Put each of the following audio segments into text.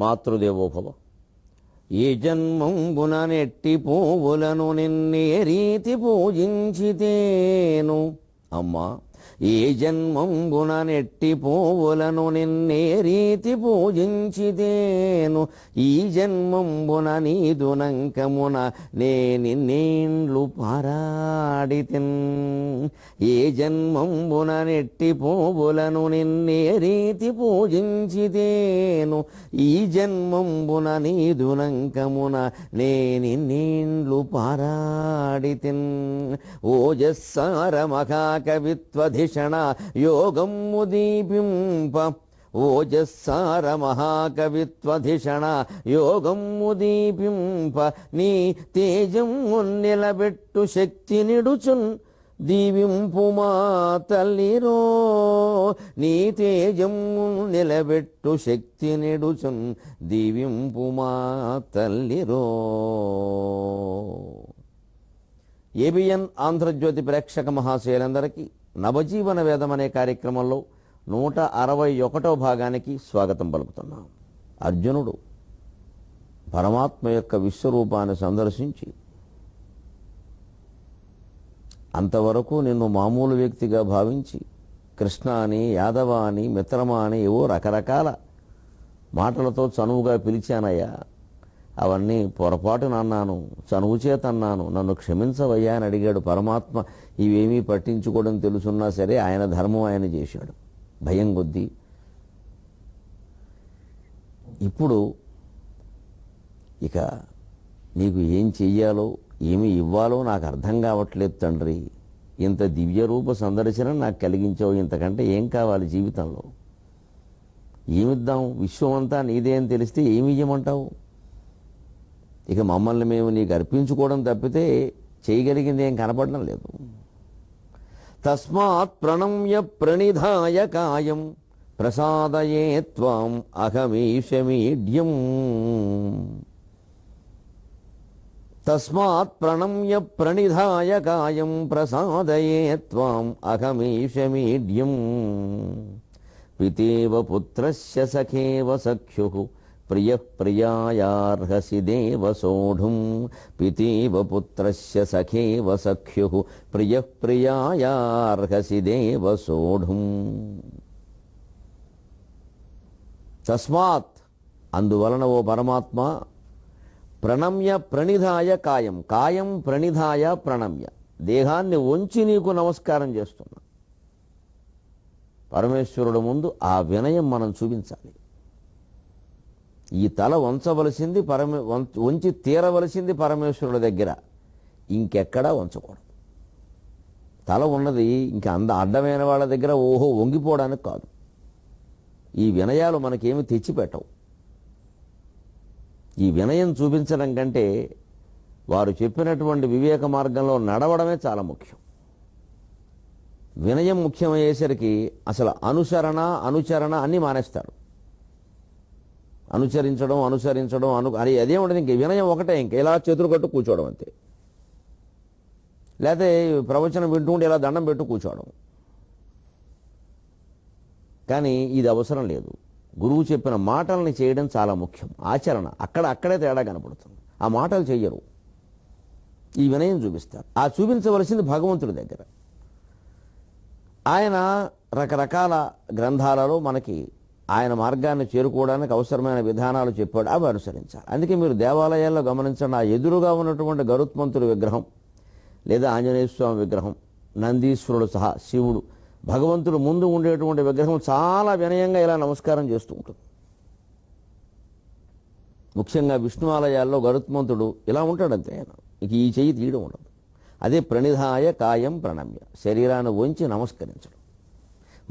మాతృదేవోభవ. ఏ జన్మంబున నెట్టి పువ్వులను నిన్నే రీతి పూజించితేను. అమ్మా, ఏ జన్మంబున నెట్టి పువ్వులను నిన్నే రీతి పూజించితేను. ఈ జన్మంబున నీదు నంకమున నే నిన్నేండ్లు పారాడితిన్. ఏ జన్మంబున నెట్టి పువ్వులను నిన్నే రీతి పూజించితేను. ఈ జన్మంబున నీదు నంకమున నే నిన్నేండ్లు పారాడితిన్. ఓజస్సార మహాకవిత్వధిషణ యోగము దీపింప. ఓజస్సార మహాకవిత్వధిషణ యోగము దీపింప. నీ తేజము నిలబెట్టు శక్తి నిడుచున్ దీవింపుమా తల్లిరో. నీ తేజము నిలబెట్టు శక్తి నిడుచున్ దీవింపుమా తల్లిరో. ఏబిఎన్ ఆంధ్రజ్యోతి ప్రేక్షక మహాశయులందరికీ నవజీవన వేదం అనే కార్యక్రమంలో 161వ భాగానికి స్వాగతం పలుకుతున్నాం. అర్జునుడు పరమాత్మ యొక్క విశ్వరూపాన్ని సందర్శించి అంతవరకు నిన్ను మామూలు వ్యక్తిగా భావించి కృష్ణ అని, యాదవ అని, మిత్రమా అని ఏవో రకరకాల మాటలతో చనువుగా పిలిచానయ్యా, అవన్నీ పొరపాటున అన్నాను, చనువు చేత అన్నాను, నన్ను క్షమించవయ్యా అని అడిగాడు. పరమాత్మ ఇవేమీ పట్టించుకోవడం తెలుసున్నా సరే ఆయన ధర్మం ఆయన చేశాడు భయం కొద్దీ. ఇప్పుడు ఇక నీకు ఏం చెయ్యాలో ఏమి ఇవ్వాలో నాకు అర్థం కావట్లేదు తండ్రి. ఇంత దివ్యరూప సందర్శనం నాకు కలిగించావు, ఇంతకంటే ఏం కావాలి జీవితంలో? ఏమిద్దాం? విశ్వమంతా నీదే అని తెలిస్తే ఏమి ఇయ్యమంటావు? ఇక మమ్మల్ని మేము నీకు అర్పించుకోవడం తప్పితే చేయగలిగింది ఏం కనపడడం లేదు. తస్మాత్ ప్రణమ్య ప్రణిధాయ కాయం ప్రసాదయే త్వాం అహమీశమీడ్యం. తస్మాత్ ప్రణమ్య ప్రణిధాయ కాయం ప్రసాదయే త్వాం అహమీశమీడ్యం. పితేవ పుత్రస్య సఖేవ సఖ్యుః ప్రియ ప్రియాయార్హసి దేవ సోఢుం. పితేవ పుత్రస్య సఖేవ సఖ్యుః ప్రియ ప్రియాయార్హసి దేవ సోఢుం. తస్మాత్ అందువలన ఓ పరమాత్మ ప్రణమ్య ప్రణిధాయ కాయం, కాయం ప్రణిధాయ ప్రణమ్య, దేహాన్ని వంచి నీకు నమస్కారం చేస్తున్నా. పరమేశ్వరుడు ముందు ఆ వినయం మనం చూపించాలి. ఈ తల వంచవలసింది వంచి తీరవలసింది పరమేశ్వరుడి దగ్గర, ఇంకెక్కడా వంచకూడదు. తల ఉన్నది ఇంకా అడ్డమైన వాళ్ళ దగ్గర ఓహో వంగిపోవడానికి కాదు. ఈ వినయాలు మనకేమి తెచ్చిపెట్టవు. ఈ వినయం చూపించడం కంటే వారు చెప్పినటువంటి వివేక మార్గంలో నడవడమే చాలా ముఖ్యం. వినయం ముఖ్యమయ్యేసరికి అసలు అనుచరణ అన్నీ మానేస్తారు. అనుసరించడం అది అదే ఉండదు. ఇంక వినయం ఒకటే, ఇంక ఇలా చేతులు కట్టు కూర్చోవడం అంతే. లేకపోతే ప్రవచనం వింటుంటే ఇలా దండం పెట్టు కూర్చోవడం. కానీ ఇది అవసరం లేదు. గురువు చెప్పిన మాటల్ని చేయడం చాలా ముఖ్యం. ఆచరణ అక్కడే తేడా కనపడుతుంది. ఆ మాటలు చెయ్యరు, ఈ వినయం చూపిస్తారు. ఆ చూపించవలసింది భగవంతుడి దగ్గర. ఆయన రకరకాల గ్రంథాలలో మనకి ఆయన మార్గాన్ని చేరుకోవడానికి అవసరమైన విధానాలు చెప్పాడు, అవి అనుసరించాలి. అందుకే మీరు దేవాలయాల్లో గమనించండి, ఆ ఎదురుగా ఉన్నటువంటి గరుత్మంతుడి విగ్రహం లేదా ఆంజనేయ స్వామి విగ్రహం, నందీశ్వరుడు సహా శివుడు, భగవంతుడు ముందు ఉండేటువంటి విగ్రహం చాలా వినయంగా ఇలా నమస్కారం చేస్తూ ఉంటుంది. ముఖ్యంగా విష్ణు ఆలయాల్లో గరుత్మంతుడు ఇలా ఉంటాడంతే, ఆయన ఇక ఈ చెయ్యి తీయడం ఉండదు. అదే ప్రణిధాయ కాయం ప్రణమ్య, శరీరాన్ని వంచి నమస్కరించడం.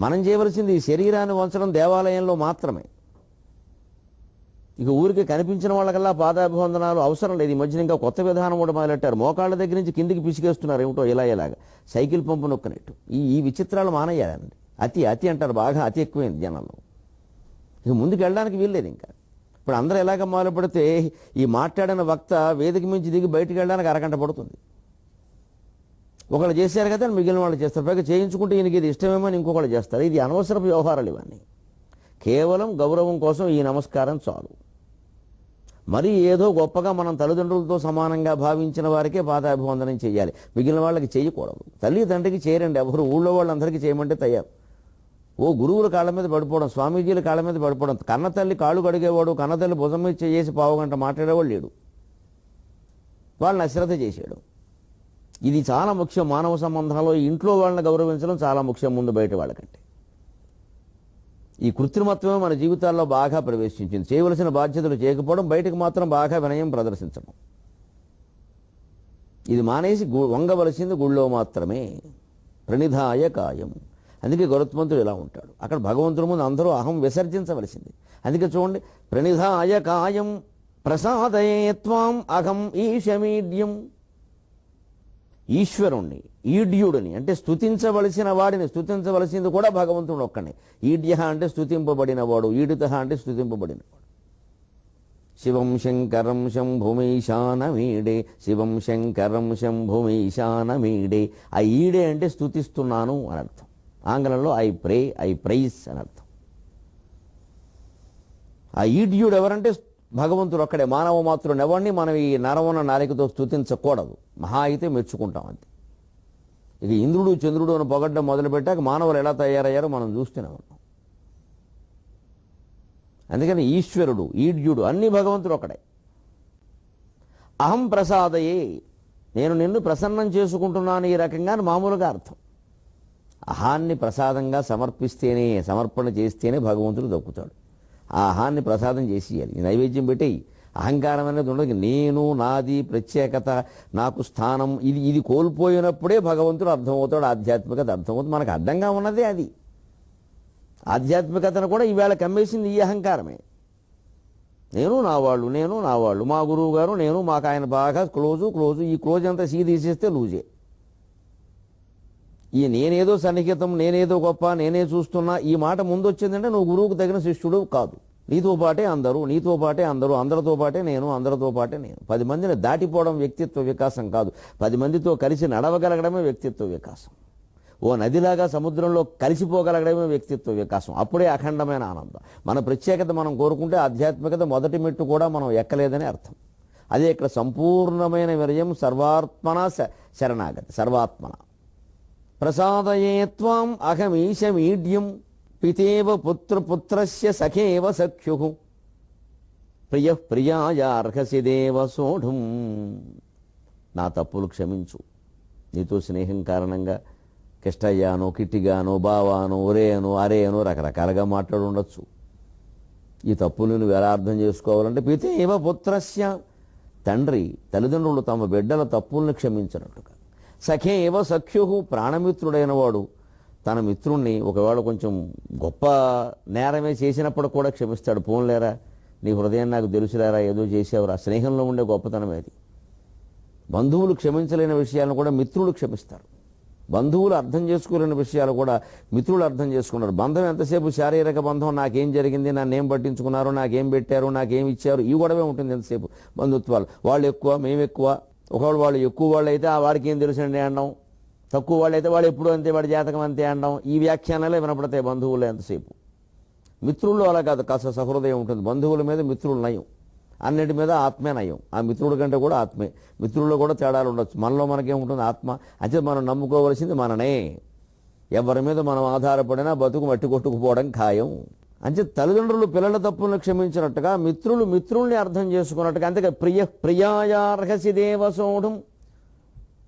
మనం చేయవలసింది ఈ శరీరాన్ని వంచడం దేవాలయంలో మాత్రమే. ఇక ఊరికి కనిపించిన వాళ్ళకల్లా పాదాభివందనాలు అవసరం లేదు. ఈ మధ్యన ఇంకా కొత్త విధానం కూడా మొదలెట్టారు. మోకాళ్ళ దగ్గర నుంచి కిందికి పిసికేస్తున్నారు, ఏమిటో ఇలాగా సైకిల్ పంపు నొక్కనట్టు. ఈ విచిత్రాలు మానేయాలండి. అతి అంటారు, బాగా అతి ఎక్కువైంది జనంలో. ఇక ముందుకు వెళ్ళడానికి వీల్లేదు. ఇంకా ఇప్పుడు అందరూ ఎలాగ మొదలు పెడితే ఈ మాట్లాడిన వక్త వేదిక మించి దిగి బయటికి వెళ్ళడానికి అరగంట పడుతుంది. ఒకళ్ళు చేశారు కదా మిగిలిన వాళ్ళు చేస్తారు. పైగా చేయించుకుంటే ఈయనకి ఇది ఇష్టమేమో ఇంకొకళ్ళు చేస్తారు. ఇది అనవసరపు వ్యవహారాలు ఇవన్నీ. కేవలం గౌరవం కోసం ఈ నమస్కారం చాలు. మరి ఏదో గొప్పగా మనం తల్లిదండ్రులతో సమానంగా భావించిన వారికే పాదాభివందనం చేయాలి, మిగిలిన వాళ్ళకి చేయకూడదు. తల్లి తండ్రికి చేయరండి ఎవరు, ఊళ్ళో వాళ్ళందరికీ చేయమంటే తయారు. ఓ గురువుల కాళ్ళ మీద పడిపోవడం, స్వామీజీల కాళ్ళ మీద పడిపోవడం, కన్న తల్లి కాళ్ళు కడిగేవాడు, కన్న తల్లి భుజం మీద చేసి పావుగంట మాట్లాడేవాడు లేడు, వాళ్ళని అశ్రద్ధ చేసేయడం. ఇది చాలా ముఖ్యం. మానవ సంబంధాల్లో ఇంట్లో వాళ్ళని గౌరవించడం చాలా ముఖ్యం ముందు బయట వాళ్ళకంటే. ఈ కృత్రిమత్వమే మన జీవితాల్లో బాగా ప్రవేశించింది. చేయవలసిన బాధ్యతలు చేయకపోవడం, బయటకు మాత్రం బాగా వినయం ప్రదర్శించడం. ఇది మానేసి వంగవలసింది గుళ్ళో మాత్రమే. ప్రణిధాయ కాయం. అందుకే గరుత్మంతుడు ఇలా ఉంటాడు. అక్కడ భగవంతుడి ముందు అందరూ అహం విసర్జించవలసింది. అందుకే చూడండి, ప్రణిధాయ కాయం ప్రసాదయే త్వాం అహం ఈశమీడ్యం. ఈశ్వరుణ్ణి, ఈడ్యుడిని అంటే స్తుతించవలసిన వాడిని, స్తుతించవలసింది కూడా భగవంతుడు ఒక్కనే. ఈడ్య అంటే స్తుతింపబడినవాడు, ఈడిత అంటే స్తుతింపబడినవాడు. శివం శంకరం శంభుమీశానమీడే, శివం శంకరం శంభుమీశానమీడే. ఆ ఈడే అంటే స్తుతిస్తున్నాను అని అర్థం. ఆంగ్లంలో ఐ ప్రైజ్ అని అర్థం. ఆ ఈడ్యుడు ఎవరంటే భగవంతుడు ఒక్కడే. మానవ మాత్రుడు ఎవరిని మనం ఈ నరవన నాలికతో స్తుతించకూడదు, మహా అయితే మెచ్చుకుంటాం అంతే. ఇక ఇంద్రుడు చంద్రుడు అని పొగడ్డం మొదలుపెట్టాక మానవులు ఎలా తయారయ్యారో మనం చూస్తూనే ఉన్నాం. అందుకని ఈశ్వరుడు, ఈడ్యుడు అన్ని భగవంతుడు ఒకడే. అహం ప్రసాదయే, నేను నిన్ను ప్రసన్నం చేసుకుంటున్నాను ఈ రకంగా మామూలుగా అర్థం. అహాన్ని ప్రసాదంగా సమర్పణ చేస్తేనే భగవంతుడు దక్కుతాడు. ఆ అహాన్ని ప్రసాదం చేసేయాలి, నైవేద్యం పెట్టేయి. అహంకారం అనేది ఉండదు. నేను, నాది, ప్రత్యేకత, నాకు స్థానం, ఇది కోల్పోయినప్పుడే భగవంతుడు అర్థమవుతాడు, ఆధ్యాత్మికత అర్థమవుతుంది. మనకు అడ్డంగా ఉన్నదే అది. ఆధ్యాత్మికతను కూడా ఈవేళ కమ్మేసింది ఈ అహంకారమే. నేను నా వాళ్ళు, మా గురువు గారు, నేను, మాకు ఆయన బాగా క్లోజు. ఈ క్లోజ్ అంతా సీ తీసేస్తే లూజే. ఈ నేనేదో సన్నిహితం, నేనేదో గొప్ప, నేనే చూస్తున్నా, ఈ మాట ముందు వచ్చిందంటే నువ్వు గురువుకు తగిన శిష్యుడు కాదు. నీతో పాటే అందరూ, అందరితో పాటే నేను, అందరితో పాటే నేను. 10 మందిని దాటిపోవడం వ్యక్తిత్వ వికాసం కాదు. 10 మందితో కలిసి నడవగలగడమే వ్యక్తిత్వ వికాసం. ఓ నదిలాగా సముద్రంలో కలిసిపోగలగడమే వ్యక్తిత్వ వికాసం. అప్పుడే అఖండమైన ఆనందం. మన ప్రత్యేకత మనం కోరుకుంటే ఆధ్యాత్మికత మొదటి మెట్టు కూడా మనం ఎక్కలేదని అర్థం. అదే ఇక్కడ సంపూర్ణమైన విరయం, సర్వాత్మన శరణాగతి. సర్వాత్మన ప్రసాదయే త్వాం అహమీశమీడ్యం పితేవ పుత్రస్య సఖేవ సఖ్యుః ప్రియః ప్రియాయార్హసి దేవ సోఢుం. నా తప్పులు క్షమించు. నీతో స్నేహం కారణంగా కిష్టయ్యానో, కిట్టిగానో, బావానో, ఒరేనో, అరేనో రకరకాలుగా మాట్లాడి ఉండొచ్చు. ఈ తప్పులు నువ్వు ఎలా అర్థం చేసుకోవాలంటే పితేవ పుత్రస్య, తండ్రి తల్లిదండ్రులు తమ బిడ్డల తప్పుల్ని క్షమించినట్టుగా. సఖేవ సఖ్యుః, ప్రాణమిత్రుడైన వాడు తన మిత్రుణ్ణి ఒకవేళ కొంచెం గొప్ప నేరమే చేసినప్పుడు కూడా క్షమిస్తాడు. పోన్లేరా, నీ హృదయం నాకు తెలుసులేరా, ఏదో చేసేవరా. స్నేహంలో ఉండే గొప్పతనమేది. బంధువులు క్షమించలేని విషయాలను కూడా మిత్రులు క్షమిస్తారు. బంధువులు అర్థం చేసుకోలేని విషయాలు కూడా మిత్రులు అర్థం చేసుకున్నారు. బంధం ఎంతసేపు శారీరక బంధం, నాకేం జరిగింది, నన్ను ఏం పట్టించుకున్నారు, నాకేం పెట్టారు, నాకేం ఇచ్చారు, ఈ గొడవే ఉంటుంది ఎంతసేపు. బంధుత్వాలు వాళ్ళు ఎక్కువ, మేము ఎక్కువ. ఒకవేళ వాళ్ళు ఎక్కువ వాళ్ళు అయితే ఆ వాడికి ఏం తెలుసండి అనడం, తక్కువ వాళ్ళు అయితే వాడు ఎప్పుడు అంతే, వాడి జాతకం అంతే అనడం, ఈ వ్యాఖ్యానాలే వినపడతాయి బంధువులు ఎంతసేపు. మిత్రుల్లో అలా కాదు, కాస్త సహృదయం ఉంటుంది. బంధువుల మీద మిత్రులు నయం, అన్నిటి మీద ఆత్మే నయం. ఆ మిత్రుడి కంటే కూడా ఆత్మే. మిత్రుల్లో కూడా తేడాలు ఉండొచ్చు. మనలో మనకేముంటుంది ఆత్మ. అయితే మనం నమ్ముకోవలసింది మననే. ఎవరి మీద మనం ఆధారపడినా బతుకు మట్టి కొట్టుకుపోవడం ఖాయం. అంటే తల్లిదండ్రులు పిల్లల తప్పులను క్షమించినట్టుగా మిత్రులు మిత్రుల్ని అర్థం చేసుకున్నట్టుగా. అంతేగా ప్రియాయార్హసి దేవ సోఢుం.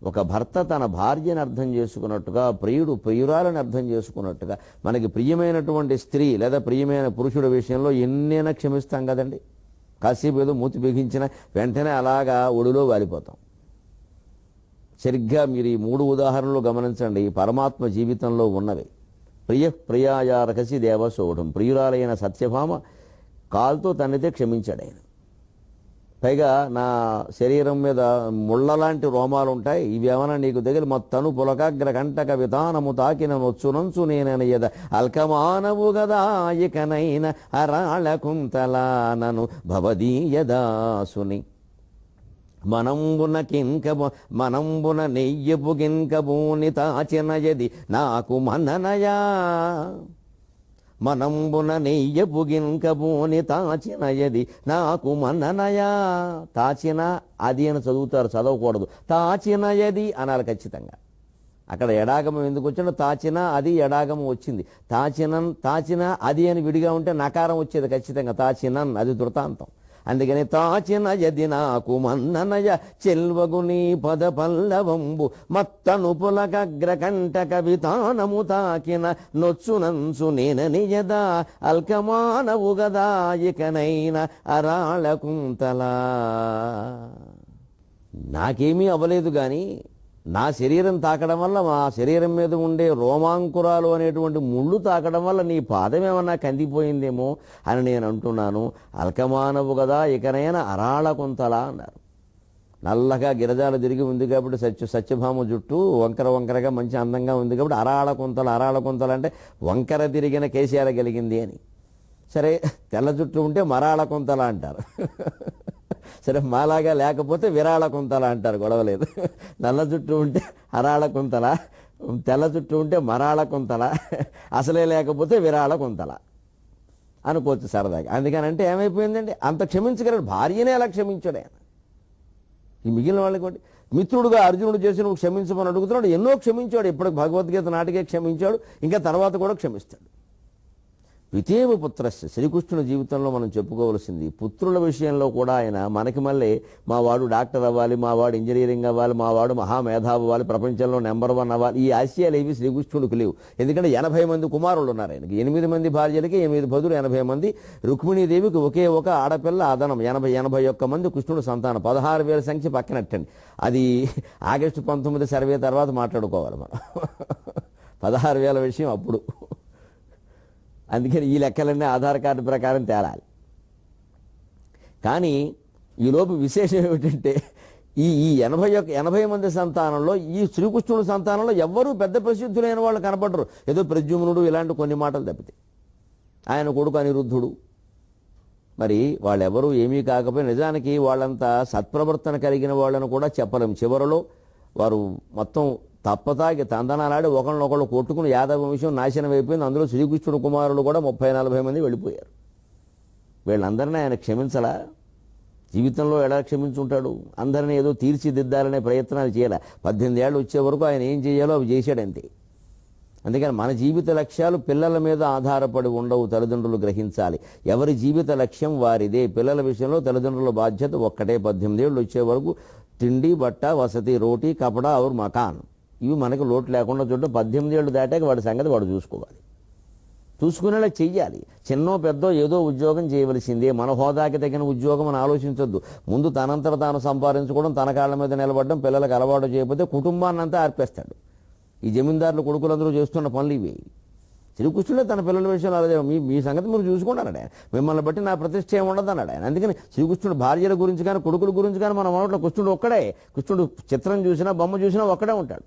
ఒక భర్త తన భార్యని అర్థం చేసుకున్నట్టుగా, ప్రియుడు ప్రియురాలని అర్థం చేసుకున్నట్టుగా, మనకి ప్రియమైనటువంటి స్త్రీ లేదా ప్రియమైన పురుషుడి విషయంలో ఎన్నైనా క్షమిస్తాం కదండి. కాసేపు ఏదో మూతి బిగించిన వెంటనే అలాగా ఒడిలో వాలిపోతాం. సరిగ్గా మీరు ఈ 3 ఉదాహరణలు గమనించండి, పరమాత్మ జీవితంలో ఉన్నవి. ప్రియాయార్హసి దేవసోఢం, ప్రియురాలైన సత్యభామ కాలుతో తన్నితే క్షమించాడు ఆయన. పైగా నా శరీరం మీద ముళ్ళలాంటి రోమాలు ఉంటాయి, ఇవేమన్నా నీకు దగ్గర మొత్తను పులకాగ్ర కంటక విధానము తాకిన నొచ్చునంచు నేననయద అల్కమానవు గదా ఇకనైన అరాళ కుంతలానను భవదీయదాసుని మనంబున నెయ్యపు గిన్కబూని తాచినయది నాకు మననయా మనంబున నెయ్యపు గిన్కబోని తాచినయది నాకు మన్ననయా. తాచిన అది అని చదువుతారు, చదవకూడదు. తాచినయది అనాలి ఖచ్చితంగా. అక్కడ ఎడాగమం ఎందుకు వచ్చినా తాచిన అది ఎడాగమం వచ్చింది. తాచిన అది అని విడిగా ఉంటే నకారం వచ్చేది ఖచ్చితంగా. తాచినన్ అది దృతాంతం. అందుకని తాచిన యది నాకు మన్ననయ చెల్వగుని పద పల్లవంబు మత్తను పులకగ్రకంఠ కవితానము తాకిన నొచ్చునంచు నేనని యదా అల్కమానవు గదా ఇకనైన అరాళ కుంతలా. నాకేమీ అవ్వలేదు కానీ నా శరీరం తాకడం వల్ల, మా శరీరం మీద ఉండే రోమాంకురాలు అనేటువంటి ముళ్ళు తాకడం వల్ల నీ పాదం ఏమన్నా కందిపోయిందేమో అని నేను అంటున్నాను. అల్కమానవు కదా ఇకనైనా అరాళ కొంతలా అన్నారు. నల్లగా గిరజాలు తిరిగి ఉంది కాబట్టి సత్యభామ జుట్టు వంకరగా మంచి అందంగా ఉంది కాబట్టి అరాళ కొంతల అంటే వంకర తిరిగిన కేసీఆర్ కలిగింది అని. సరే, తెల్ల జుట్టు ఉంటే మరాళ కొంతల అంటారు. సరే, మాలాగా లేకపోతే విరాళ కుంతల అంటారు, గొడవలేదు. నల్ల జుట్టు ఉంటే అరాళ కుంతల, తెల్ల జుట్టు ఉంటే మరాళ కుంతల, అసలే లేకపోతే విరాళ కుంతల అనుకోవచ్చు సరదాగా. అందుకనంటే ఏమైపోయిందండి, అంత క్షమించగలడు. భార్యనే అలా క్షమించాడు ఆయన. ఈ మిగిలిన వాళ్ళకి మిత్రుడుగా అర్జునుడు చేసి నువ్వు క్షమించమని అడుగుతున్నాడు. ఎన్నో క్షమించాడు. ఇప్పటికి భగవద్గీత నాటికే క్షమించాడు, ఇంకా తర్వాత కూడా క్షమిస్తాడు. పితేవ పుత్రస్య, శ్రీకృష్ణుని జీవితంలో మనం చెప్పుకోవలసింది. పుత్రుల విషయంలో కూడా ఆయన మనకి మళ్ళీ మా వాడు డాక్టర్ అవ్వాలి, మా వాడు ఇంజనీరింగ్ అవ్వాలి, మా వాడు మహామేధావి అవ్వాలి, ప్రపంచంలో నెంబర్ 1 అవ్వాలి, ఈ ఆశయాలు ఏవి శ్రీకృష్ణుడికి లేవు. ఎందుకంటే 80 మంది కుమారులు ఉన్నారు ఆయనకి. 8 మంది భార్యలకి 8 బదులు 80 మంది. రుక్మిణీదేవికి ఒకే ఒక ఆడపిల్ల ఆదనం. 81 మంది కృష్ణుడు సంతానం. 16,000 సంఖ్య పక్కనట్టండి. అది ఆగస్టు 19 సర్వే తర్వాత మాట్లాడుకోవాలి మనం. 16,000 విషయం అప్పుడు. అందుకని ఈ లెక్కలన్నీ ఆధార్ కార్డు ప్రకారం తేలాలి. కానీ ఈలోపు విశేషం ఏమిటంటే ఈ 80 మంది సంతానంలో ఈ శ్రీకృష్ణుడి సంతానంలో ఎవ్వరూ పెద్ద ప్రసిద్ధులైన వాళ్ళు కనపడరు. ఏదో ప్రద్యుమ్నుడు ఇలాంటి కొన్ని మాటలు తప్పితే. ఆయన కొడుకు అనిరుద్ధుడు, మరి వాళ్ళెవరూ ఏమీ కాకపోయినా నిజానికి వాళ్ళంతా సత్ప్రవర్తన కలిగిన వాళ్ళని కూడా చెప్పలేం. చివరిలో వారు మొత్తం తప్పతాగి తందనాలాడి ఒకళ్ళనొకళ్ళు కొట్టుకుని యాదవ వంశం నాశనం అయిపోయింది. అందులో శ్రీకృష్ణుడు కుమారులు కూడా 30-40 మంది వెళ్ళిపోయారు. వీళ్ళందరినీ ఆయన క్షమించలా? జీవితంలో ఎలా క్షమించుంటాడు? అందరినీ ఏదో తీర్చిదిద్దాలనే ప్రయత్నాలు చేయాలి. 18 ఏళ్ళు వచ్చే వరకు ఆయన ఏం చేయాలో అవి చేశాడంతే. అందుకని మన జీవిత లక్ష్యాలు పిల్లల మీద ఆధారపడి ఉండవు, తల్లిదండ్రులు గ్రహించాలి. ఎవరి జీవిత లక్ష్యం వారిదే. పిల్లల విషయంలో తల్లిదండ్రుల బాధ్యత ఒక్కటే. 18 ఏళ్ళు వచ్చే వరకు తిండి, బట్ట, వసతి, రోటీ, కపడా ఔర్ మకాన్, ఇవి మనకు లోటు లేకుండా చూడటం. 18 ఏళ్ళు దాటాక వాడి సంగతి వాడు చూసుకోవాలి. చూసుకునేలా చెయ్యాలి. చిన్నో పెద్దో ఏదో ఉద్యోగం చేయవలసిందే. మన హోదాకి తగిన ఉద్యోగం అని ఆలోచించొద్దు. ముందు తనంతట తాను సంపాదించుకోవడం, తన కాళ్ళ మీద నిలబడడం, పిల్లలకు అలవాటు చేయకపోతే కుటుంబాన్ని అంతా ఆర్పేస్తాడు. ఈ జమీందారులు కొడుకులందరూ చేస్తున్న పనులు ఇవి. శ్రీకృష్ణుడే తన పిల్లల విషయంలో అలాగే మీ సంగతి మీరు చూసుకోండి అన్నాడు ఆయన. మిమ్మల్ని బట్టి నా ప్రతిష్ట ఏముండదు అన్నాడు ఆయన. అందుకని శ్రీకృష్ణుడు భార్యల గురించి కానీ కొడుకుల గురించి కానీ మన మనట్లో కృష్ణుడు ఒక్కడే. కృష్ణుడు చిత్రం చూసినా బొమ్మ చూసినా ఒక్కడే ఉంటాడు.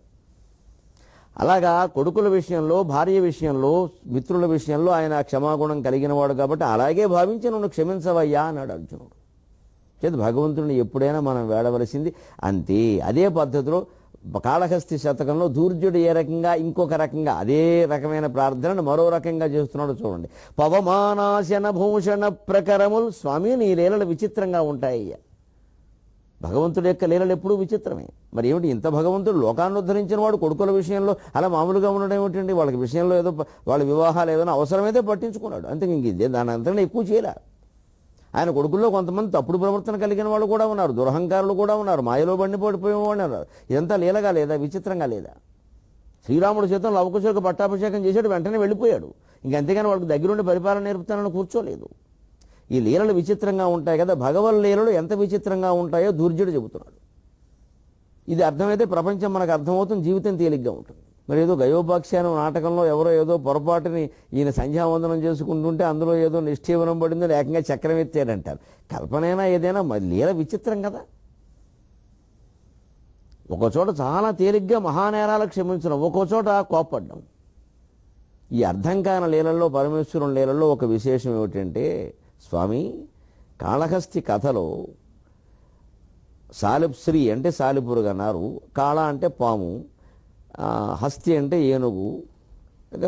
అలాగా కొడుకుల విషయంలో, భార్య విషయంలో, మిత్రుల విషయంలో ఆయన క్షమాగుణం కలిగిన వాడు కాబట్టి అలాగే భావించి నన్ను క్షమించవయ్యా అన్నాడు అర్జునుడు. చేత భగవంతుడిని ఎప్పుడైనా మనం వేడవలసింది అంతే. అదే పద్ధతిలో కాళహస్తి శతకంలో ధూర్జుడు ఏ రకంగా ఇంకొక రకంగా అదే రకమైన ప్రార్థనను మరో రకంగా చేస్తున్నాడు చూడండి. పవమానాశన భూషణ ప్రకరములు. స్వామి, నీ లీలలు విచిత్రంగా ఉంటాయ్యా. భగవంతుడి యొక్క లీలలు ఎప్పుడూ విచిత్రమే. మరి ఏమిటి ఇంత భగవంతుడు లోకాన్ని ఉద్ధరించిన వాడు కొడుకుల విషయంలో అలా మామూలుగా ఉండడం ఏమిటండి? వాళ్ళకి విషయంలో ఏదో వాళ్ళ వివాహాలు ఏదైనా అవసరమైతే పట్టించుకున్నాడు అంతే. ఇంక ఇదే దాని అంతకన్నా ఎక్కువ చేయలే. ఆయన కొడుకుల్లో కొంతమంది తప్పుడు ప్రవర్తన కలిగిన వాళ్ళు కూడా ఉన్నారు, దురహంకారులు కూడా ఉన్నారు, మాయలో బండి పడిపోయేవాళ్ళు ఉన్నారు. ఇదంతా లీలగా లేదా? విచిత్రంగా లేదా? శ్రీరాముడు చేతం లవకుశలకు పట్టాభిషేకం చేశాడు, వెంటనే వెళ్ళిపోయాడు. ఇంకంతేగాని వాళ్ళకి దగ్గరుండి పరిపాలన నేర్పుతానని కూర్చోలేదు. ఈ లీలలు విచిత్రంగా ఉంటాయి కదా. భగవన్ లీలలు ఎంత విచిత్రంగా ఉంటాయో ధూర్జుడు చెబుతున్నాడు. ఇది అర్థమైతే ప్రపంచం మనకు అర్థమవుతుంది, జీవితం తేలిగ్గా ఉంటుంది. మరి ఏదో గయోపాఖ్యానం నాటకంలో ఎవరో ఏదో పొరపాటుని ఈయన సంధ్యావందనం చేసుకుంటుంటే అందులో ఏదో నిష్ఠీవనం పడిందో ఏకంగా చక్రం ఎత్తాడంటారు. కల్పనైనా ఏదైనా మరి లీల విచిత్రం కదా. ఒకచోట చాలా తేలిగ్గా మహానేరాలకు క్షమించడం, ఒక్కో చోట కోప్పడ్డం. ఈ అర్థం కాని లీలల్లో, పరమేశ్వరుని లీలల్లో ఒక విశేషం ఏమిటంటే, స్వామి కాళహస్తి కథలో శ్రీ అంటే సాలిపురుగు అన్నారు, కాళ అంటే పాము, హస్తి అంటే ఏనుగు, ఇక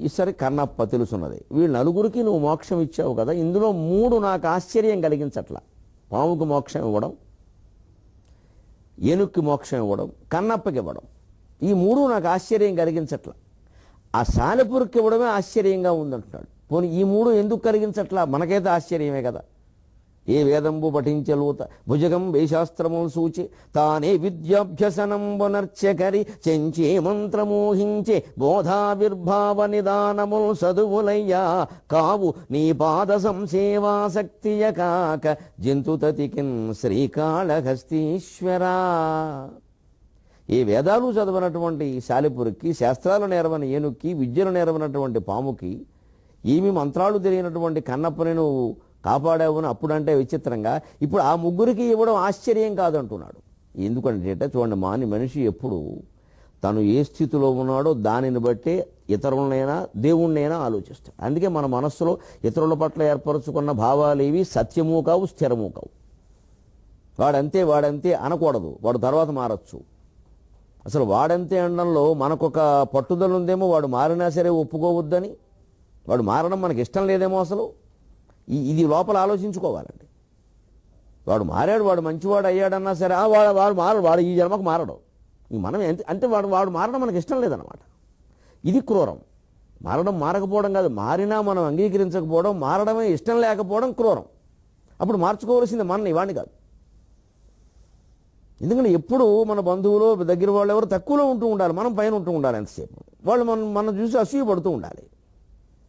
ఈసారి కన్నప్ప తెలుసున్నది. వీళ్ళు నలుగురికి నువ్వు మోక్షం ఇచ్చావు కదా, ఇందులో 3 నాకు ఆశ్చర్యం కలిగించట్లా. పాముకు మోక్షం ఇవ్వడం, ఏనుక్కి మోక్షం ఇవ్వడం, కన్నప్పకి ఇవ్వడం, ఈ 3 నాకు ఆశ్చర్యం కలిగించట్లా. ఆ సాలెపురికి ఇవ్వడమే ఆశ్చర్యంగా ఉందంటున్నాడు. పోనీ ఈ 3 ఎందుకు కలిగించట్లా? మనకైతే ఆశ్చర్యమే కదా. ఏ వేదంబు పఠించలూత భుజగం వేశాస్త్రములు సూచి తానే విద్యాభ్యసనంబునర్చకరి చెంచే మంత్రమోహించే బోధావిర్భావ నిదానముల్ చదువులయ్యా కావు నీ పాద సంసేవాసక్తియ కాక జంతుతతికిన్ శ్రీకాళహస్తీశ్వరా. ఏ వేదాలు చదవనటువంటి సాలెపురికి, శాస్త్రాలు నేర్వని ఏనుక్కి, విద్యలు నేర్వనటువంటి పాముకి, ఏమి మంత్రాలు తెలియనటువంటి కన్నప్పని నువ్వు కాపాడావుని అప్పుడంటే విచిత్రంగా, ఇప్పుడు ఆ 3కి ఇవ్వడం ఆశ్చర్యం కాదంటున్నాడు. ఎందుకంటే చూడండి, మనిషి ఎప్పుడు తను ఏ స్థితిలో ఉన్నాడో దానిని బట్టే ఇతరులనైనా దేవుణ్ణైనా ఆలోచిస్తాడు. అందుకే మన మనస్సులో ఇతరుల పట్ల ఏర్పరచుకున్న భావాలేవి సత్యము కావు, స్థిరము కావు. వాడంతే అనకూడదు, వాడు తర్వాత మారచ్చు. అసలు వాడంతే అనడంలో మనకొక పట్టుదల ఉందేమో, వాడు మారినా సరే ఒప్పుకోవద్దని, వాడు మారడం మనకి ఇష్టం లేదేమో. అసలు ఇది లోపల ఆలోచించుకోవాలండి. వాడు మారాడు, వాడు మంచివాడు అయ్యాడన్నా సరే వాడు మారడు, వాడు ఈ జన్మకు మారడు. మనం అంటే వాడు మారడం మనకి ఇష్టం లేదన్నమాట. ఇది క్రూరం. మారకపోవడం కాదు, మారినా మనం అంగీకరించకపోవడం, మారడమే ఇష్టం లేకపోవడం క్రూరం. అప్పుడు మార్చుకోవాల్సింది మనని, వాడిని కాదు. ఎందుకంటే ఎప్పుడు మన బంధువులు, దగ్గర వాళ్ళు ఎవరు తక్కువలో ఉంటూ ఉండాలి, మనం పైన ఉంటూ ఉండాలి. ఎంతసేపు వాళ్ళు మనం చూసి అసూయ పడుతూ ఉండాలి.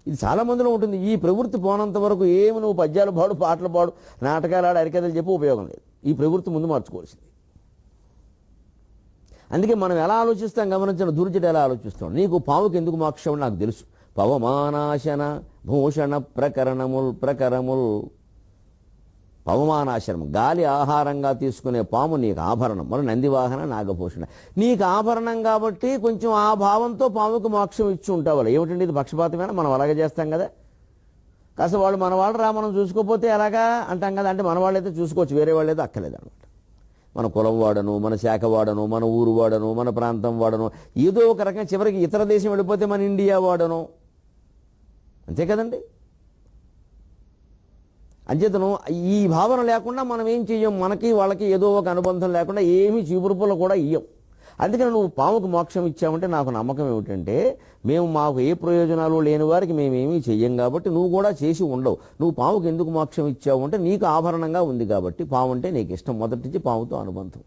ఇది చాలా మందిలో ఉంటుంది. ఈ ప్రవృత్తి పోనంత వరకు ఏమి నువ్వు పద్యాలు పాడు, పాటలు పాడు, నాటకాలు ఆడు, అరికథలు చెప్పి ఉపయోగం లేదు. ఈ ప్రవృత్తి ముందు మార్చుకోవాల్సింది. అందుకే మనం ఎలా ఆలోచిస్తాం గమనించిన, దుర్జట ఎలా ఆలోచిస్తాం. నీకు పాముకి ఎందుకు మోక్షం నాకు తెలుసు. పవమానాశన భూషణ ప్రకరముల్ పవమానాశనం, గాలి ఆహారంగా తీసుకునే పాము నీకు ఆభరణం. మరి నందివాహన నాగభూషణ నీకు ఆభరణం కాబట్టి కొంచెం ఆ భావంతో పాముకు మోక్షం ఇచ్చి ఉంటావు. ఏమిటండి ఇది పక్షపాతమేనా? మనం అలాగే చేస్తాం కదా. కాస్త వాళ్ళు మన వాళ్ళు మనం చూసుకోకపోతే ఎలాగా అంటాం కదా. అంటే మన వాళ్ళైతే చూసుకోవచ్చు, వేరే వాళ్ళైతే అక్కర్లేదు అనమాట. మన కులం వాడను, మన శాఖ వాడను, మన ఊరు వాడను, మన ప్రాంతం వాడను, ఏదో ఒక రకంగా చివరికి ఇతర దేశం వెళ్ళిపోతే మన ఇండియా వాడను, అంతే కదండి. అంచేతను ఈ భావన లేకుండా మనం ఏం చెయ్యం. మనకి వాళ్ళకి ఏదో ఒక అనుబంధం లేకుండా ఏమీ చీపురుపులు కూడా ఇయ్యం. అందుకని నువ్వు పాముకు మోక్షం ఇచ్చావంటే నాకు నమ్మకం ఏమిటంటే, మాకు ఏ ప్రయోజనాలు లేని వారికి మేమేమీ చెయ్యం కాబట్టి నువ్వు కూడా చేసి ఉండవు. నువ్వు పాముకు ఎందుకు మోక్షం ఇచ్చావు అంటే నీకు ఆభరణంగా ఉంది కాబట్టి. పాము అంటే నీకు ఇష్టం, మొదటి నుంచి పాముతో అనుబంధం.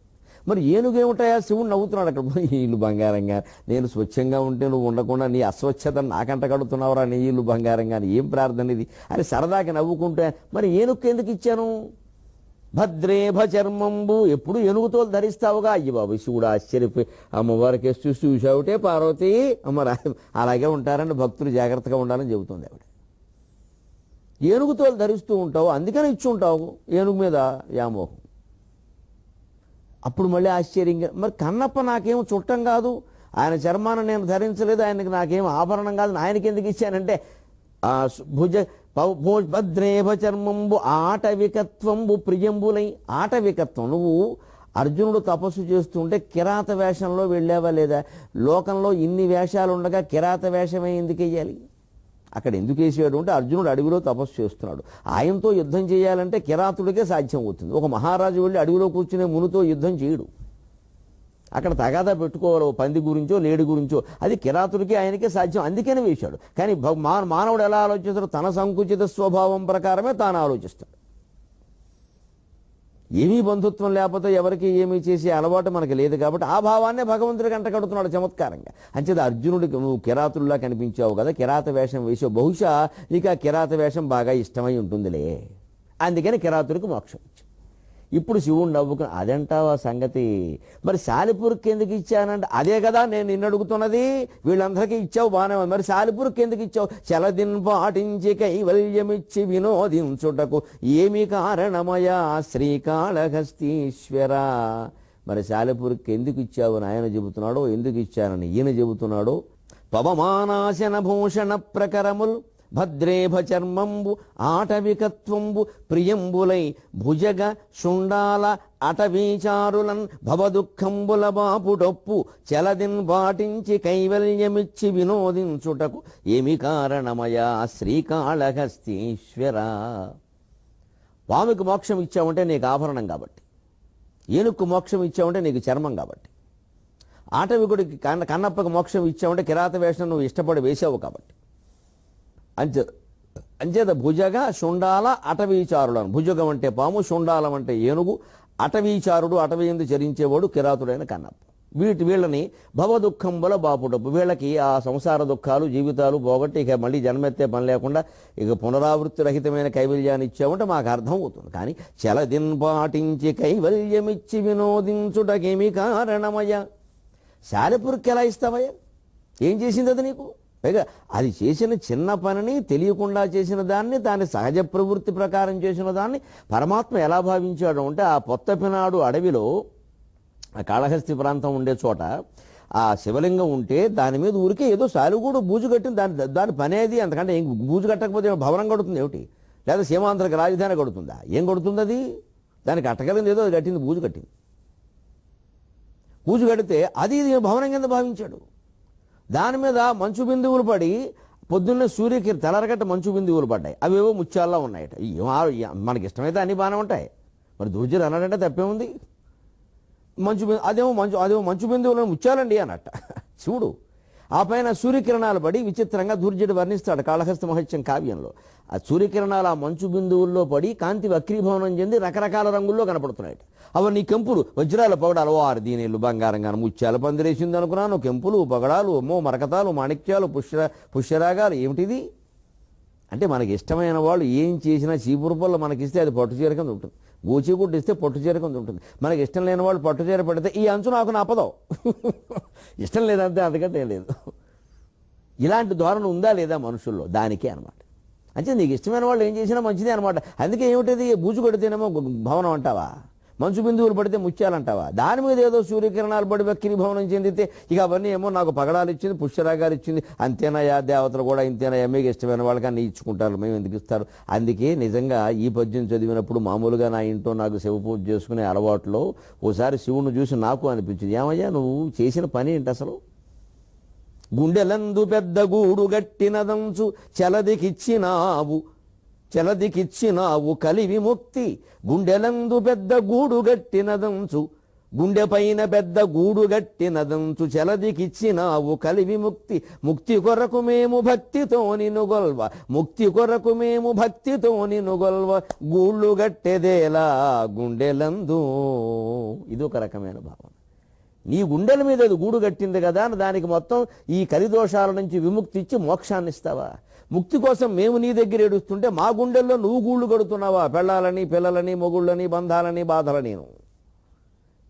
మరి ఏనుగేమిటాయా? శివుడు నవ్వుతున్నాడు అక్కడ. ఈ ఇల్లు బంగారంగా, నేను స్వచ్ఛంగా ఉంటే నువ్వు ఉండకుండా నీ అస్వచ్ఛతను నాకంట కడుతున్నావురా, నీ ఇల్లు బంగారంగా, ఏం ప్రార్థన ఇది అని సరదాకి నవ్వుకుంటే, మరి ఏనుక్కు ఎందుకు ఇచ్చాను? భద్రేభ చర్మంబు, ఎప్పుడు ఏనుగుతోలు ధరిస్తావుగా. అయ్యి బాబు, శివుడు ఆశ్చర్యపోయి అమ్మవారికి చూసావుటే పార్వతి, అమ్మ అలాగే ఉంటారని భక్తులు జాగ్రత్తగా ఉండాలని చెబుతుంది ఆవిడ. ఏనుగుతోలు ధరిస్తూ ఉంటావు, అందుకని ఇచ్చి ఉంటావు ఏనుగు మీద వ్యామోహం. అప్పుడు మళ్ళీ ఆశ్చర్యంగా, మరి కన్నప్ప నాకేమో చుట్టం కాదు, ఆయన చర్మాన్ని నేను ధరించలేదు, ఆయనకి నాకేం ఆభరణం కాదు, ఆయనకి ఎందుకు ఇచ్చానంటే భద్రేభ చర్మంబు ఆటవికత్వంబు ప్రియంబులై. ఆటవికత్వం, నువ్వు అర్జునుడు తపస్సు చేస్తుంటే కిరాత వేషంలో వెళ్ళావా లేదా? లోకంలో ఇన్ని వేషాలు ఉండగా కిరాత వేషమే ఎందుకు వెయ్యాలి? అక్కడ ఎందుకు వేసాడు అంటే, అర్జునుడు అడవిలో తపస్సు చేస్తున్నాడు, ఆయనతో యుద్ధం చేయాలంటే కిరాతుడికే సాధ్యం అవుతుంది. ఒక మహారాజు వెళ్ళి అడవిలో కూర్చునే మునితో యుద్ధం చేయడు. అక్కడ తగాదా పెట్టుకోవాలి, పంది గురించో లేడి గురించో, అది కిరాతుడికి ఆయనకే సాధ్యం, అందుకనే వేశాడు. కానీ మానవుడు ఎలా ఆలోచిస్తాడు? తన సంకుచిత స్వభావం ప్రకారమే తాను ఆలోచిస్తాడు. ఏమీ బంధుత్వం లేకపోతే ఎవరికి ఏమీ చేసే అలవాటు మనకి లేదు కాబట్టి ఆ భావాన్నే భగవంతుడికి అంటగడుతున్నాడు చమత్కారంగా. అంచేది అర్జునుడికి నువ్వు కిరాతుల్లా కనిపించావు కదా, కిరాత వేషం వేసావు, బహుశా నీకు ఆ కిరాత వేషం బాగా ఇష్టమై ఉంటుందిలే, అందుకని కిరాతుడికి మోక్షం ఇచ్చావు. ఇప్పుడు శివుడు నవ్వుకుని, అదంటావా సంగతి? మరి సాలిపురికి ఎందుకు ఇచ్చానంటే, అదే కదా నేను నిన్ను అడుగుతున్నది. వీళ్ళందరికీ ఇచ్చావు బాగానే, మరి సాలిపురికి ఎందుకు ఇచ్చావు? చలదిన్ పాటించి కైవల్యమిచ్చి వినోదించుటకు ఏమి కారణమయా శ్రీకాళహస్తీశ్వర. మరి సాలిపురికి ఎందుకు ఇచ్చావు అని ఆయన చెబుతున్నాడో, ఎందుకు ఇచ్చానని ఈయన చెబుతున్నాడో. పవమానాశన భూషణ ప్రకరముల్ భద్రేభ చర్మంబు ఆటవికత్వంబు ప్రియంబులై భుజగ శుండాల అటవీచారులన్ భవదుఃఖంబుల బాపుటొప్పు చలదిన్ పాటించి కైవల్యమిచ్చి వినోదించుటకు ఏమి కారణమయా శ్రీకాళహస్తీశ్వర. పాముకు మోక్షం ఇచ్చావంటే నీకు ఆభరణం కాబట్టి, ఏనుక్కు మోక్షం ఇచ్చావంటే నీకు చర్మం కాబట్టి, ఆటవికుడికి కన్నప్పకు మోక్షం ఇచ్చావంటే కిరాత వేషం నువ్వు ఇష్టపడి వేసావు కాబట్టి. అంచేత భుజగ శుండాల అటవీచారులను, భుజగం అంటే పాము, శుండాలం అంటే ఏనుగు, అటవీచారుడు అటవీ ఎందు చరించేవాడు కిరాతుడైన కన్నప్ప. వీళ్ళని భవదుఃఖంబుల బాపుడప్పు, వీళ్ళకి ఆ సంసార దుఃఖాలు జీవితాలు పోగొట్టి ఇక మళ్ళీ జన్మెత్తే పని లేకుండా ఇక పునరావృత్తి రహితమైన కైవల్యాన్ని ఇచ్చామంటే మాకు అర్థం అవుతుంది. కానీ చలదిన్ పాటించి కైవల్యమిచ్చి వినోదించుటకేమి కారణమయ్య. శాలిపురికి ఎలా ఇస్తావయ్యా? ఏం చేసింది అది నీకు? పైగా అది చేసిన చిన్న పనిని తెలియకుండా చేసిన దాన్ని, దాని సహజ ప్రవృత్తి ప్రకారం చేసిన దాన్ని పరమాత్మ ఎలా భావించాడు అంటే, ఆ పొత్తపినాడు అడవిలో ఆ కాళహస్తి ప్రాంతం ఉండే చోట ఆ శివలింగం ఉంటే దాని మీద ఊరికే ఏదో సాలుగూడు బూజు కట్టింది. దాని పనేది. అంతకంటే ఏం బూజు కట్టకపోతే భవనం కడుతుంది ఏమిటి? లేదా సీమాంధ్రకి రాజధాని కడుతుందా? ఏం కడుతుంది అది? దానికి అట్టగలింది ఏదో అది కట్టింది, బూజు కట్టింది. బూజు కడితే అది భవనం కింద భావించాడు. దాని మీద మంచు బిందువులు పడి పొద్దున్నే సూర్యకి తెల్లరగట్ట మంచు బిందువులు పడ్డాయి. అవేవో ముత్యాల్లో ఉన్నాయట. మనకి ఇష్టమైతే అన్ని బాగానే ఉంటాయి. మరి దుర్జలు అన్నాడంటే తప్పే ఉంది. అదేమో మంచు బిందువులను ముత్యాలండి అన్నట్ట శివుడు. ఆ పైన సూర్యకిరణాలు పడి విచిత్రంగా దుర్జుడు వర్ణిస్తాడు కాళహస్తి మహత్యం కావ్యంలో. ఆ సూర్యకిరణాలు ఆ మంచు బిందువుల్లో పడి కాంతి వక్రీభవనం చెంది రకరకాల రంగుల్లో కనపడుతున్నాయి. అవన్నీ కెంపులు, వజ్రాలు, పగడాలు. వారు దీనిళ్ళు బంగారంగాను ముత్యాలు పందిరేసింది అనుకున్నాను. కెంపులు, పగడాలు, మరకతాలు, మాణిక్యాలు, పుష్యరాగాలు. ఏమిటిది అంటే, మనకి ఇష్టమైన వాళ్ళు ఏం చేసినా చీపురుపల్ల మనకిస్తే అది పట్టు చీర కింద ఉంటుంది, గోచిగుడ్డు ఇస్తే పట్టు చీర కింద ఉంటుంది. మనకి ఇష్టం లేని వాళ్ళు పట్టు చీర పెడితే ఈ అంచు నాకు నాపదో. ఇష్టం లేదంటే అందుకంటే ఏం లేదు. ఇలాంటి ధోరణి ఉందా లేదా మనుషుల్లో? దానికే అనమాట. అంటే నీకు ఇష్టమైన వాళ్ళు ఏం చేసినా మంచిదే అనమాట. అందుకే ఏమిటది? బూజు కొడితేనేమో భవనం అంటావా, మంచు బిందువులు పడితే ముత్యాలంటావా? దాని మీద ఏదో సూర్యకిరణాలు పడి వక్రీ భవనం చెందితే ఇక అవన్నీ ఏమో నాకు పగడాలు ఇచ్చింది, పుష్యరాగాలు ఇచ్చింది, అంతేనయా దేవతలు కూడా ఇంతేనయా, మీకు ఇష్టమైన వాళ్ళకి అన్నీ ఇచ్చుకుంటారు, మేము ఎందుకు ఇస్తారు? అందుకే నిజంగా ఈ పద్యం చదివినప్పుడు మామూలుగా నా ఇంట్లో నాకు శివ పూజ చేసుకునే అలవాట్లో ఓసారి శివుని చూసి నాకు అనిపించింది, ఏమయ్యా నువ్వు చేసిన పని ఏంటి అసలు? గుండెలందు పెద్ద గూడు గట్టినదంచు చలదికిచ్చినావు కలి విముక్తి. గుండెలందు పెద్ద గూడు గట్టినదంచు, గుండె పైన పెద్ద గూడు గట్టినదంచు చలదికిచ్చినావు కలి విముక్తి. ముక్తి కొరకు మేము భక్తితో నినుగొల్వ, ముక్తి కొరకు మేము భక్తితో నినుగొల్వ, గూళ్ళు గట్టెదేలా గుండెలందు. ఇదొక రకమైన భావన. నీ గుండెల మీద అది గూడు కట్టింది కదా అని దానికి మొత్తం ఈ కలిదోషాల నుంచి విముక్తి ఇచ్చి మోక్షాన్ని ఇస్తావా? ముక్తి కోసం మేము నీ దగ్గర ఏడుస్తుంటే మా గుండెల్లో నువ్వు గూళ్ళు కడుతున్నావా? పెళ్ళాలని, పిల్లలని, మొగుళ్ళని, బంధాలని, బాధలని.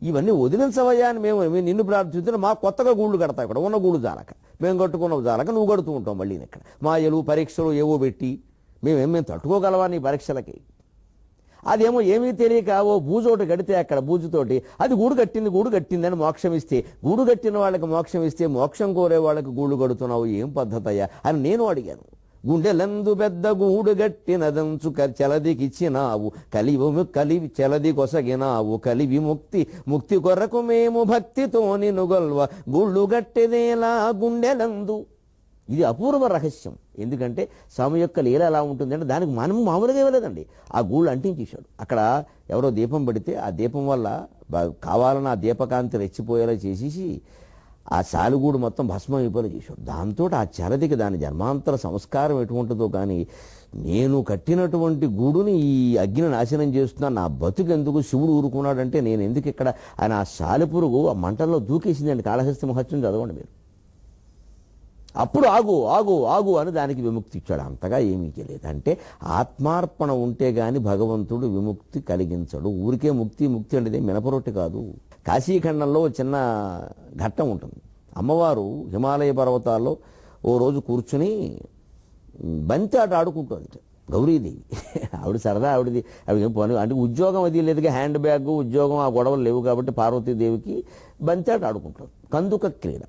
ఇవన్నీ వదిలించవయ్యా అని మేము నిన్ను ప్రార్థిస్తుంటే మా కొత్తగా గూళ్ళు కడతా. ఇక్కడ ఉన్న గూళ్ళు జాలక, మేము కట్టుకున్న జాలక నువ్వు కడుతూ ఉంటాం. మళ్ళీ ఇక్కడ మాయలు, పరీక్షలు ఏవో పెట్టి మేము తట్టుకోగలవా నీ పరీక్షలకి? అదేమో ఏమీ తెలియక ఓ బూజోటి కడితే అక్కడ బూజుతోటి అది గూడు కట్టింది అని మోక్షం ఇస్తే, గూడు కట్టిన వాళ్ళకి మోక్షం ఇస్తే మోక్షం కోరే వాళ్ళకి గూడు కడుతున్నావు, ఏం పద్ధతయ్యా అని నేను అడిగాను. గుండెలందు పెద్ద గూడు గట్టినదంచు చలదికిచ్చినావు కలివి చలది కొసగినావు కలి విముక్తి. ముక్తి కొరకు మేము భక్తితో నినుగొల్వ, గూళ్ళు గట్టెదేలా గుండెలందు. ఇది అపూర్వ రహస్యం. ఎందుకంటే స్వామి యొక్క లీల ఎలా ఉంటుందంటే దానికి మనం మామూలుగా ఇవ్వలేదండి. ఆ గూళ్ళు అంటించేశాడు. అక్కడ ఎవరో దీపం పెడితే ఆ దీపం వల్ల కావాలని ఆ దీపకాంతి రెచ్చిపోయేలా చేసేసి ఆ సాలుగూడు మొత్తం భస్మం అయిపోయేలా చేశాడు. దాంతో ఆ చలదికి దాని జన్మాంతర సంస్కారం ఎటువంటిదో కానీ నేను కట్టినటువంటి గూడుని ఈ అగ్ని నాశనం చేస్తున్నాను, నా బతుకెందుకు శివుడు ఊరుకున్నాడంటే నేను ఎందుకు ఇక్కడ ఆయన ఆ సాలెపురుగు ఆ మంటల్లో దూకేసిందండి. కాళహస్తి మహత్యం చదవండి మీరు. అప్పుడు ఆగు ఆగు ఆగు అని దానికి విముక్తి ఇచ్చాడు. అంతగా ఏమీ చేయలేదు. అంటే ఆత్మార్పణ ఉంటే గాని భగవంతుడు విముక్తి కలిగించడు. ఊరికే ముక్తి ముక్తి అంటే మినపరొట్టి కాదు. కాశీఖండంలో చిన్న ఘట్టం ఉంటుంది. అమ్మవారు హిమాలయ పర్వతాల్లో ఓ రోజు కూర్చుని బంతి ఆట ఆడుకుంటుంది గౌరీదేవి. ఆవిడ సరదా, ఆవిడది ఆవిడ పని అంటే ఉద్యోగం అది లేదుగా, హ్యాండ్ బ్యాగ్ ఉద్యోగం ఆ గొడవలు లేవు కాబట్టి పార్వతీదేవికి బంతి ఆట ఆడుకుంటుంది. కందుక క్రీడ.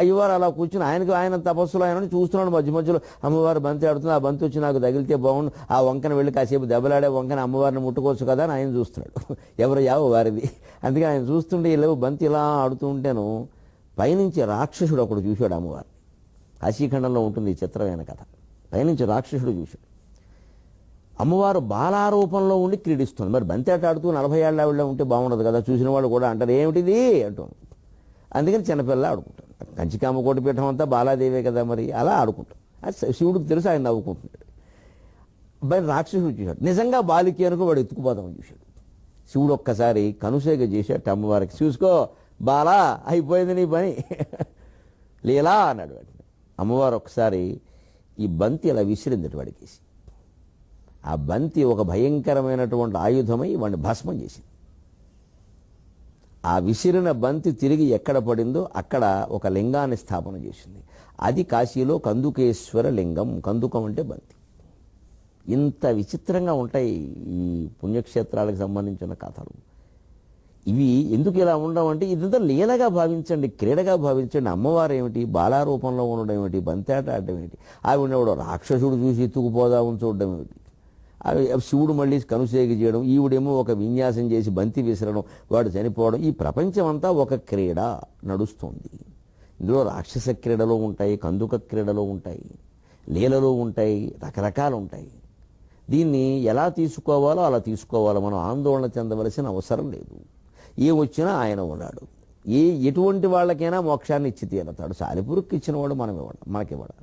అయ్యవారు అలా కూర్చుని ఆయన తపస్సులో ఆయన చూస్తున్నాడు. మధ్య మధ్యలో అమ్మవారు బంతి ఆడుతుంది, ఆ బంతి వచ్చి నాకు తగిలితే బాగుండు, ఆ వంకన వెళ్ళి కాసేపు దెబ్బలాడే వంకన అమ్మవారిని ముట్టుకోవచ్చు కదా అని ఆయన చూస్తున్నాడు. ఎవరు యావో వారిది. అందుకే ఆయన చూస్తుంటే ఇలా బంతి ఇలా ఆడుతూ ఉంటేను పైనుంచి రాక్షసుడు ఒకడు చూశాడు అమ్మవారిని. కాశీఖండంలో ఉంటుంది ఈ చిత్రమైన కథ. పైనుంచి రాక్షసుడు చూశాడు అమ్మవారు బాలారూపంలో ఉండి క్రీడిస్తుంది. మరి బంతి ఆట ఆడుతూ 40 ఏళ్ళ ఆవిడ ఉంటే బాగుండదు కదా, చూసిన వాళ్ళు కూడా అంటారు ఏమిటిది అంటూ. అందుకని చిన్నపిల్ల ఆడుకుంటాడు. కంచికామ కోటి పీఠం అంతా బాలాదేవే కదా, మరి అలా ఆడుకుంటాం. అది శివుడికి తెలుసు, ఆయన నవ్వుకుంటున్నాడు. బయట రాక్షసుడు చూశాడు, నిజంగా బాలికి అనుకో వాడు ఎత్తుకుపోదామని చూశాడు. శివుడు ఒక్కసారి కనుసేగ చేశాడు అమ్మవారికి, చూసుకో బాలా అయిపోయింది నీ పని లీలా అన్నాడు. వాడిని అమ్మవారు ఒకసారి ఈ బంతి అలా విసిరింది వాడికేసి. ఆ బంతి ఒక భయంకరమైనటువంటి ఆయుధమై వాడిని భస్మం చేసింది. ఆ విసిరిన బంతి తిరిగి ఎక్కడ పడిందో అక్కడ ఒక లింగాన్ని స్థాపన చేసింది. అది కాశీలో కందుకేశ్వర లింగం. కందుకం అంటే బంతి. ఇంత విచిత్రంగా ఉంటాయి ఈ పుణ్యక్షేత్రాలకు సంబంధించిన కథలు. ఇవి ఎందుకు ఇలా ఉండడం అంటే ఇదంతా లీలగా భావించండి, క్రీడగా భావించండి. అమ్మవారు ఏమిటి, బాలారూపంలో ఉండడం ఏమిటి, బంతి ఆట ఆడడం ఏమిటి, ఆవిడ రాక్షసుడు చూసి ఎత్తుకుపోదామని చూడడం ఏమిటి, శివుడు మళ్ళీ కనుసేగి చేయడం, ఈవిడేమో ఒక విన్యాసం చేసి బంతి విసరడం, వాడు చనిపోవడం. ఈ ప్రపంచం అంతా ఒక క్రీడ నడుస్తుంది. ఇందులో రాక్షస క్రీడలు ఉంటాయి, కందుక క్రీడలు ఉంటాయి, లీలలు ఉంటాయి, రకరకాలు ఉంటాయి. దీన్ని ఎలా తీసుకోవాలో అలా తీసుకోవాలో, మనం ఆందోళన చెందవలసిన అవసరం లేదు. ఏమొచ్చినా ఆయన ఉన్నాడు. ఎటువంటి వాళ్ళకైనా మోక్షాన్ని ఇచ్చి తీరతాడు. సాలిపురుక్కి ఇచ్చినవాడు మనకివ్వడం.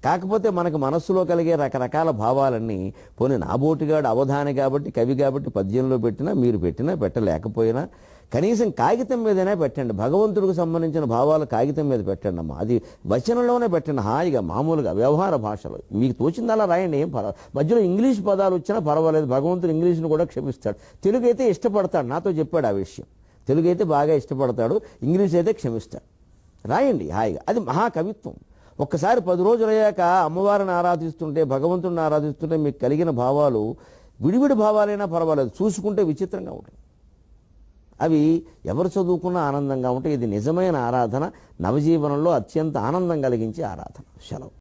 కాకపోతే మనకు మనస్సులో కలిగే రకరకాల భావాలన్నీ పోనీ నాబోటిగాడు అవధాని కాబట్టి, కవి కాబట్టి పద్యంలో పెట్టినా, మీరు పెట్టినా పెట్టలేకపోయినా కనీసం కాగితం మీదనే పెట్టండి. భగవంతుడికి సంబంధించిన భావాలు కాగితం మీద పెట్టండి అమ్మా. అది వచనంలోనే పెట్టండి, హాయిగా మామూలుగా వ్యవహార భాషలో మీకు తోచిందలా రాయండి. ఏం పర్వాలేదు. మధ్యలో ఇంగ్లీష్ పదాలు వచ్చినా పర్వాలేదు, భగవంతుడు ఇంగ్లీష్ను కూడా క్షమిస్తాడు. తెలుగు అయితే ఇష్టపడతాడు, నాతో చెప్పాడు ఆ విషయం. తెలుగు అయితే బాగా ఇష్టపడతాడు, ఇంగ్లీష్ అయితే క్షమిస్తాడు. రాయండి హాయిగా, అది మహాకవిత్వం. ఒక్కసారి 10 రోజులు అయ్యాక అమ్మవారిని ఆరాధిస్తుంటే, భగవంతుడిని ఆరాధిస్తుంటే మీకు కలిగిన భావాలు విడివిడి భావాలైనా పర్వాలేదు, చూసుకుంటే విచిత్రంగా ఉంటుంది. అవి ఎవరు చదువుకున్నా ఆనందంగా ఉంటాయి. ఇది నిజమైన ఆరాధన, నవజీవనంలో అత్యంత ఆనందం కలిగించే ఆరాధన. సెలవు.